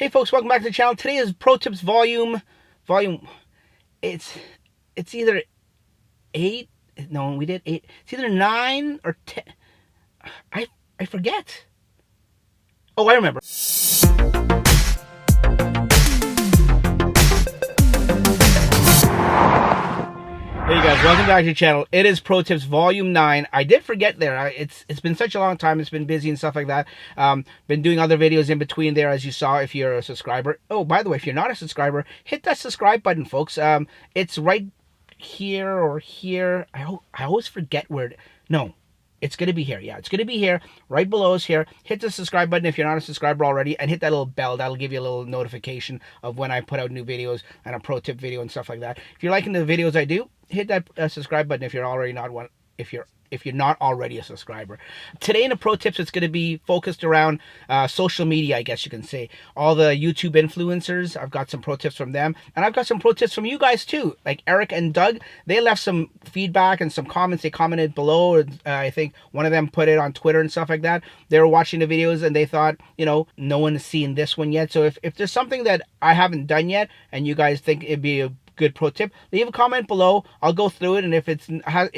Hey folks, welcome back to the channel. Today is Pro Tips volume. It's either 8. No, we did 8. It's either 9 or 10. I forget. Oh, I remember. Hey guys, welcome back to the channel. It is Pro Tips Volume 9. I did forget there. It's been such a long time. It's been busy and stuff like that. Been doing other videos in between there, as you saw, if you're a subscriber. Oh, by the way, if you're not a subscriber, hit that subscribe button, folks. It's right here or here. I always forget where no. It's going to be here. Yeah, it's going to be here. Right below is here. Hit the subscribe button if you're not a subscriber already. And hit that little bell. That'll give you a little notification of when I put out new videos and a pro tip video and stuff like that. If you're liking the videos I do, hit that subscribe button if you're already not one. If you're not already a subscriber. Today in the pro tips, it's going to be focused around social media, I guess you can say. All the YouTube influencers, I've got some pro tips from them. And I've got some pro tips from you guys too. Like Eric and Doug, they left some feedback and some comments. They commented below. I think one of them put it on Twitter and stuff like that. They were watching the videos and they thought, you know, no one has seen this one yet. So if there's something that I haven't done yet and you guys think it'd be a good pro tip, leave a comment below. I'll go through it, and if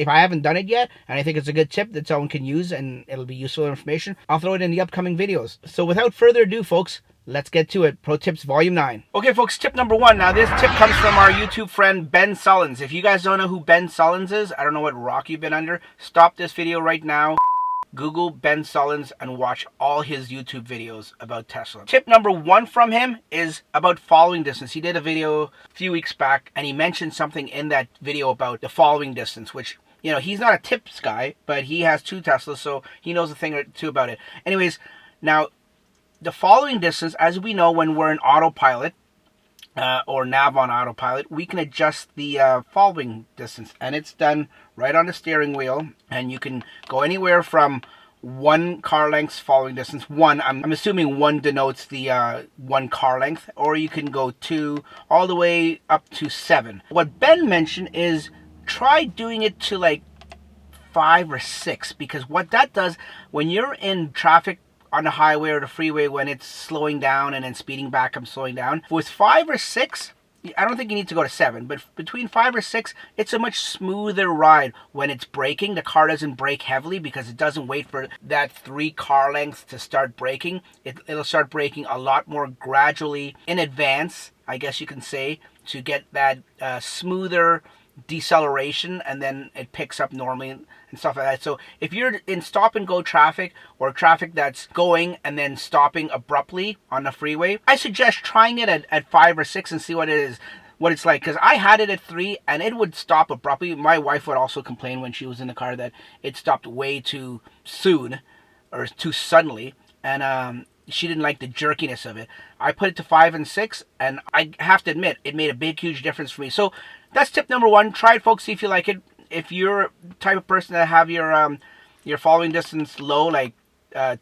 I haven't done it yet and I think it's a good tip that someone can use and it'll be useful information, I'll throw it in the upcoming videos. So without further ado, folks, let's get to it. Pro Tips Volume 9. Okay, folks, tip number 1. Now, this tip comes from our YouTube friend, Ben Sullins. If you guys don't know who Ben Sullins is, I don't know what rock you've been under, stop this video right now. Google Ben Sullins and watch all his YouTube videos about Tesla. Tip number 1 from him is about following distance. He did a video a few weeks back and he mentioned something in that video about the following distance, which, you know, he's not a tips guy, but he has 2 Teslas, so he knows a thing or two about it. Anyways, now, the following distance, as we know, when we're in autopilot, or nav on autopilot, we can adjust the following distance, and it's done right on the steering wheel, and you can go anywhere from 1 car length following distance. 1, I'm assuming 1 denotes the 1 car length, or you can go 2 all the way up to 7. What Ben mentioned is try doing it to like 5 or 6, because what that does when you're in traffic on the highway or the freeway, when it's slowing down and then speeding back up, slowing down, with 5 or 6, I don't think you need to go to 7, but between 5 or 6, it's a much smoother ride. When it's braking, the car doesn't brake heavily because it doesn't wait for that 3 car lengths to start braking. It'll start braking a lot more gradually in advance, I guess you can say, to get that smoother deceleration, and then it picks up normally and stuff like that. So if you're in stop and go traffic, or traffic that's going and then stopping abruptly on the freeway, I suggest trying it at 5 or 6 and see what it's like, because I had it at 3 and it would stop abruptly. My wife would also complain when she was in the car that it stopped way too soon or too suddenly, and she didn't like the jerkiness of it. I put it to 5 and 6, and I have to admit, it made a big, huge difference for me. So that's tip number 1. Try it, folks, see if you like it. If you're the type of person that have your following distance low, like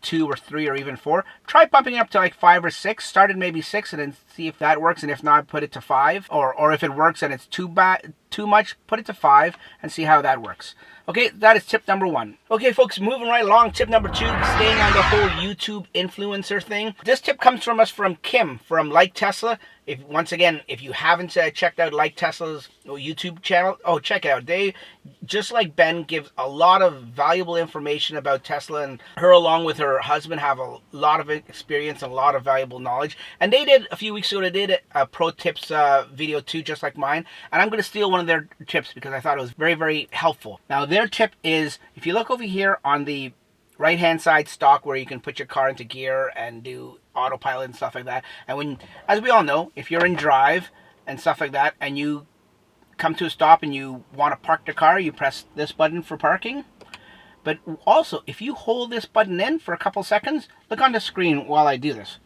2 or 3 or even 4, try bumping it up to like 5 or 6. Start at maybe 6 and then see if that works, and if not, put it to 5. Or if it works and it's too much, put it to 5 and see how that works. Okay, that is tip number 1. Okay, folks, moving right along. Tip number 2, staying on the whole YouTube influencer thing. This tip comes from us from Kim from LikeTesla. Once again, if you haven't checked out LikeTesla's YouTube channel, check it out. They, just like Ben, give a lot of valuable information about Tesla, and her along with her husband have a lot of experience and a lot of valuable knowledge. And they did, a few weeks ago, they did a pro tips video too, just like mine. And I'm going to steal one of their tips because I thought it was very, very helpful. Now, their tip is, if you look over here on the right hand side stock where you can put your car into gear and do autopilot and stuff like that, and when, as we all know, if you're in drive and stuff like that and you come to a stop and you want to park the car, you press this button for parking. But also, if you hold this button in for a couple seconds, look on the screen while I do this,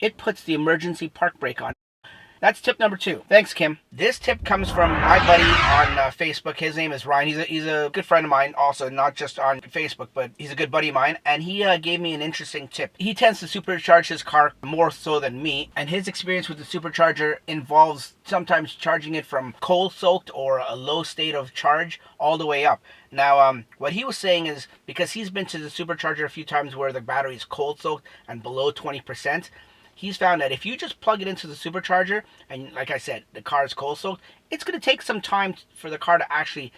it puts the emergency park brake on. That's tip number 2. Thanks, Kim. This tip comes from my buddy on Facebook. His name is Ryan. He's a good friend of mine also, not just on Facebook, but he's a good buddy of mine. And he gave me an interesting tip. He tends to supercharge his car more so than me. And his experience with the supercharger involves sometimes charging it from cold soaked or a low state of charge all the way up. Now, what he was saying is, because he's been to the supercharger a few times where the battery is cold soaked and below 20%, he's found that if you just plug it into the supercharger, and like I said, the car is cold soaked, it's going to take some time for the car to actually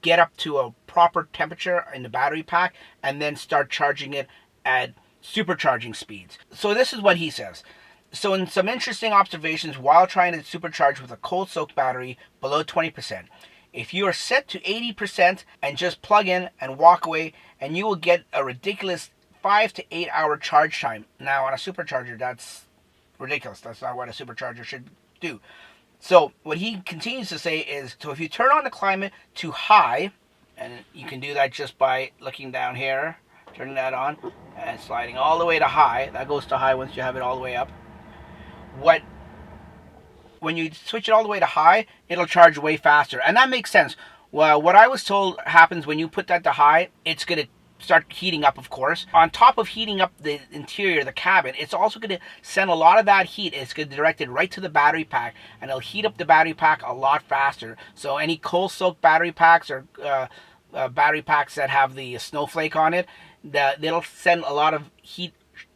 get up to a proper temperature in the battery pack and then start charging it at supercharging speeds. So this is what he says. So in some interesting observations while trying to supercharge with a cold soaked battery below 20%, if you are set to 80% and just plug in and walk away, and you will get a ridiculous 5 to 8 hour charge time. Now on a supercharger, that's ridiculous. That's not what a supercharger should do. So what he continues to say is, so if you turn on the climate to high, and you can do that just by looking down here, turning that on and sliding all the way to high. That goes to high once you have it all the way up. When you switch it all the way to high, it'll charge way faster. And that makes sense. Well, what I was told happens when you put that to high, it's going to start heating up, of course. On top of heating up the interior, the cabin, it's also going to send a lot of that heat. It's going to direct it right to the battery pack, and it'll heat up the battery pack a lot faster. So any cold soaked battery packs or battery packs that have the snowflake on it, they'll send a lot of heat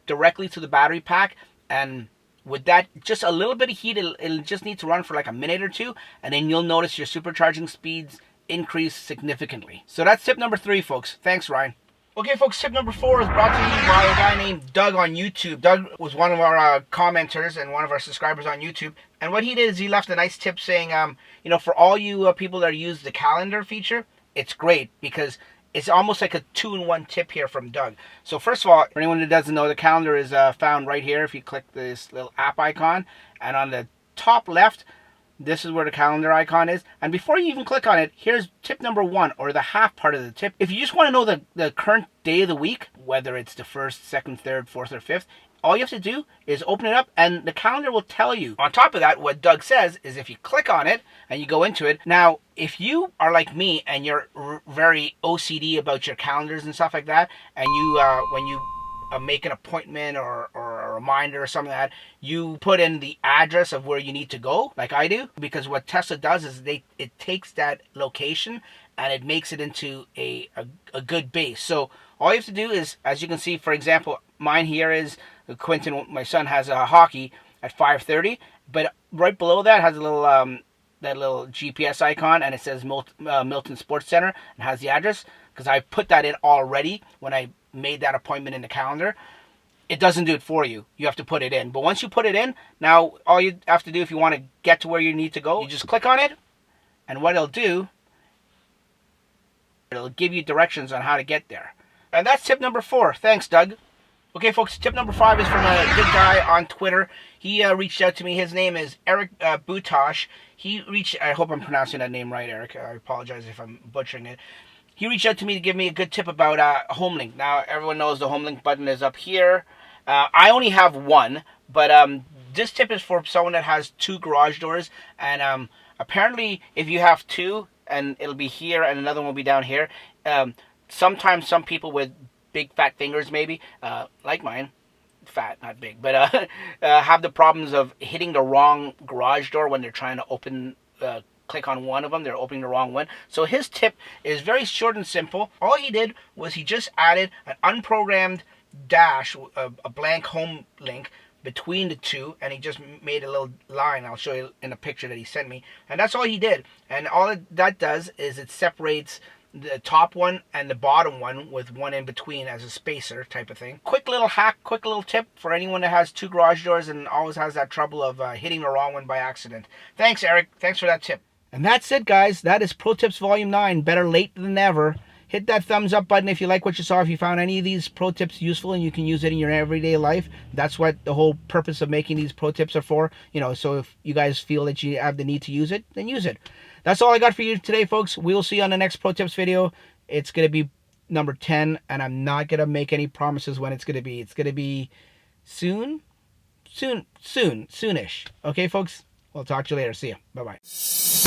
directly to the battery pack. And with that, just a little bit of heat, it'll just need to run for like a minute or two, and then you'll notice your supercharging speeds increase significantly. So that's tip number 3, folks. Thanks, Ryan. Okay, folks, tip number 4 is brought to you by a guy named Doug on YouTube. Doug was one of our commenters and one of our subscribers on YouTube. And what he did is he left a nice tip saying, for all you people that use the calendar feature, it's great because it's almost like a 2-in-1 tip here from Doug. So first of all, for anyone who doesn't know, the calendar is found right here if you click this little app icon. And on the top left, this is where the calendar icon is. And before you even click on it, here's tip number 1, or the half part of the tip. If you just want to know the current day of the week, whether it's the 1st, 2nd, 3rd, 4th, or 5th, all you have to do is open it up and the calendar will tell you. On top of that, what Doug says is if you click on it and you go into it. Now, if you are like me and you're very OCD about your calendars and stuff like that, and you when you make an appointment or a reminder or something like that, you put in the address of where you need to go, like I do, because what Tesla does is it takes that location and it makes it into a good base. So all you have to do is, as you can see, for example, mine here is Quentin, my son, has a hockey at 5:30, but right below that has a little that little GPS icon, and it says Milton Sports Center and has the address, because I put that in already when I made that appointment in the calendar. It doesn't do it for you. You have to put it in. But once you put it in, now all you have to do if you want to get to where you need to go, you just click on it, and what it'll do, it'll give you directions on how to get there. And that's tip number 4. Thanks, Doug. Okay, folks, tip number 5 is from a good guy on Twitter. He reached out to me. His name is Eric Butash. I hope I'm pronouncing that name right, Eric. I apologize if I'm butchering it. He reached out to me to give me a good tip about Homelink. Now, everyone knows the Homelink button is up here. I only have one, but this tip is for someone that has 2 garage doors. And apparently, if you have 2, and it'll be here and another one will be down here, sometimes some people with big fat fingers, maybe, like mine, fat, not big, but have the problems of hitting the wrong garage door when they're trying to open, click on one of them, they're opening the wrong one. So his tip is very short and simple. All he did was he just added an unprogrammed dash, a blank home link between the 2, and he just made a little line. I'll show you in a picture that he sent me, and that's all he did. And all that does is it separates the top one and the bottom one with one in between as a spacer type of thing. Quick little hack, quick little tip for anyone that has 2 garage doors and always has that trouble of hitting the wrong one by accident. Thanks, Eric. Thanks for that tip. And that's it, guys. That is Pro Tips Volume 9. Better late than never. Hit that thumbs up button if you like what you saw, if you found any of these pro tips useful and you can use it in your everyday life. That's what the whole purpose of making these pro tips are for. So if you guys feel that you have the need to use it, then use it. That's all I got for you today, folks. We will see you on the next pro tips video. It's going to be number 10, and I'm not going to make any promises when it's going to be. It's going to be soonish. Okay, folks? We'll talk to you later. See you. Bye-bye.